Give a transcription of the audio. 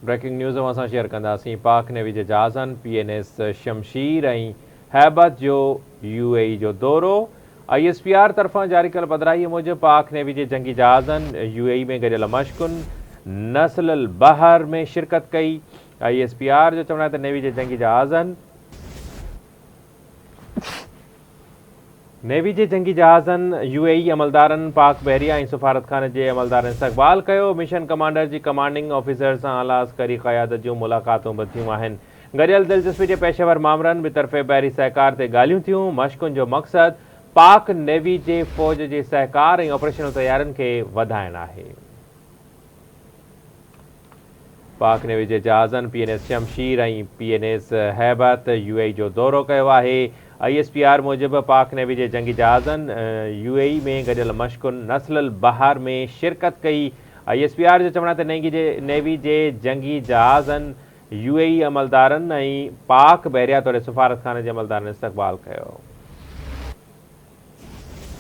Breaking news असां share कंदासीं। पाक नेवी जे जहाज़नि PNS शमशीर ऐं हैबत जो UAE जो दौरो। ISPR तरफ़ां जारी कयल पधिराईअ मूजिबि पाक नेवी जे जंगी जहाज़नि UAE में गॾियल मश्कुनि नस्ल अल बहर में शिरकत कई। ISPR जो चवणु आहे त नेवी जे जंगी जहाज़नि UAE अमलदारनि पाक बहरिया ऐं सफ़ारतखाने जे अमलदारनि इस्तक़बाल कयो। मिशन कमांडर जी कमांडिंग ऑफिसर सां आला अस्करी क़यादत जूं मुलाक़ातूं बि थियूं आहिनि। गॾियल दिलचस्पी जे पेशेवर मामरनि ॿितरफ़े बहरी सहकार ते ॻाल्हियूं थियूं। मश्कुनि जो मक़सदु पाक नेवी जे फ़ौज जे सहकार ऐं ऑपरेशनल तयारियुनि खे वधाइणु आहे। पाक नेवी जे जहाज़नि PNS शमशीर ऐं PNS हैबत UAE जो दौरो कयो आहे। ISPR मूजिबि पाक नेवी जे जंगी जहाज़नि UAE में गॾियल मश्कुनि नस्ल अल बहर में शिरकत कई। ISPR जो चवणु आहे त नेवी जे जंगी जहाज़नि UAE अमलदारनि ऐं पाक बहरिया तौर सफ़ारतखाने जे अमलदारनि इस्तक़बाल कयो।